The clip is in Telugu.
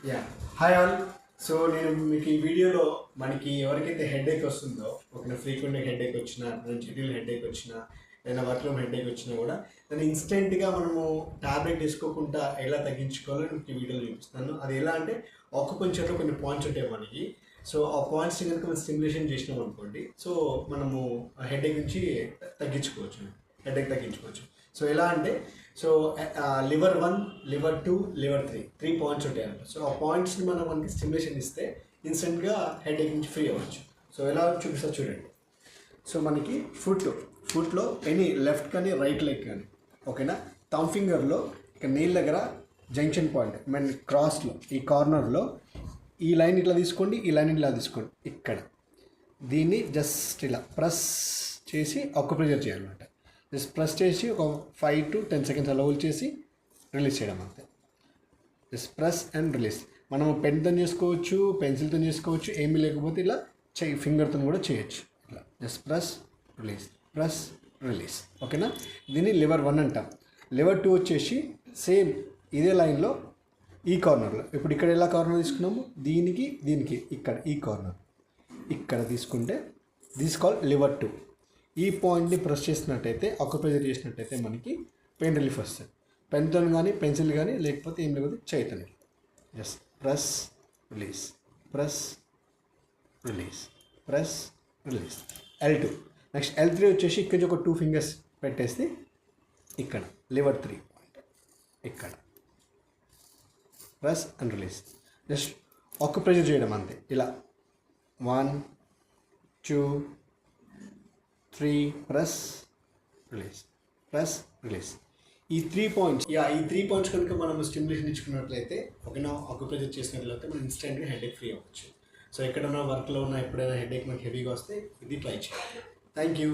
Yeah hi all. సో నేను మీకు ఈ వీడియోలో మనకి ఎవరికైతే హెడేక్ వస్తుందో, ఒక ఫ్రీక్వెంట్గా హెడేక్ వచ్చినా, షెడ్యూల్ హెడేక్ వచ్చినా, ఏదైనా వర్క్ రూమ్ హెడేక్ వచ్చినా కూడా దాన్ని ఇన్స్టెంట్గా మనము టాబ్లెట్ తీసుకోకుండా ఎలా తగ్గించుకోవాలో మీకు ఈ వీడియోలో చూపిస్తాను. అది ఎలా అంటే ఆకుపంచర్లో కొన్ని పాయింట్స్ ఉంటాయి మనకి. సో ఆ పాయింట్స్ కనుక మనం స్టిమ్యులేషన్ చేసినాం అనుకోండి, సో మనము హెడేక్ నుంచి తగ్గించుకోవచ్చు. సో ఎలా అంటే లివర్ 1, లివర్ 2, లివర్ 3 పాయింట్స్ ఉంటాయంట. సో ఆ పాయింట్స్ని మనకి స్టిమ్యులేషన్ ఇస్తే ఇన్స్టెంట్గా హెడేక్ నుంచి ఫ్రీ అవ్వచ్చు. సో ఎలా చూపిస్తా చూడండి. సో మనకి ఫుట్లో ఎనీ లెఫ్ట్ కానీ రైట్ లెగ్ కానీ, ఓకేనా, థంబ్ ఫింగర్లో ఇక నీళ్ళ దగ్గర జంక్షన్ పాయింట్ మన క్రాస్లో ఈ కార్నర్లో ఈ లైన్ ఇట్లా తీసుకోండి, ఈ లైన్ ఇట్లా తీసుకోండి. ఇక్కడ దీన్ని జస్ట్ ఇలా ప్రెస్ చేసి అక్యుప్రెషర్ చేయాలన్నమాట. జస్ట్ ప్రెస్ చేసి ఒక 5 to 10 seconds అలా హోల్డ్ చేసి రిలీజ్ చేయడం అంతే. Just press and release. మనం పెన్తో చేసుకోవచ్చు, పెన్సిల్తో చేసుకోవచ్చు, ఏమీ లేకపోతే ఇలా ఫింగర్తో కూడా చేయొచ్చు. ఇట్లా జస్ట్ ప్రెస్ రిలీజ్, ఓకేనా. దీన్ని లివర్ 1 అంటాం. లివర్ 2 వచ్చేసి సేమ్ ఇదే లైన్లో ఈ కార్నర్లో, ఇప్పుడు ఇక్కడ ఎలా కార్నర్ తీసుకున్నాము, దీనికి ఇక్కడ ఈ కార్నర్ ఇక్కడ తీసుకుంటే దిస్ కాల్ లివర్ 2. ఈ పాయింట్ని ప్రెస్ చేసినట్టయితే, అక్యుప్రెషర్ చేసినట్టయితే మనకి పెయిన్ రిలీఫ్ వస్తుంది. పెన్తో కానీ, పెన్సిల్ కానీ, లేకపోతే ఏం లేకపోతే చేతని just press release. L2. Next L3 వచ్చేసి ఇక్కడ ఒక 2 fingers పెట్టేసి ఇక్కడ లివర్ 3 పాయింట్ ఇక్కడ press and release. Just acupressure చేయడం అంతే. ఇలా 1, 2, 3 ప్రెస్ రిలీజ్. ఈ 3 పాయింట్స్ కనుక మనం స్టిమ్యులేషన్ ఇచ్చుకున్నట్లయితే, ఓకేనా, అక్యుప్రెషర్ చేసినట్లయితే మనం ఇన్స్టెంట్గా హెడేక్ ఫ్రీ అవ్వచ్చు. సో ఎక్కడన్నా వర్క్లో ఉన్న ఎప్పుడైనా హెడేక్ మనకి హెవీగా వస్తే ఇది ట్రై చేయాలి. Thank you.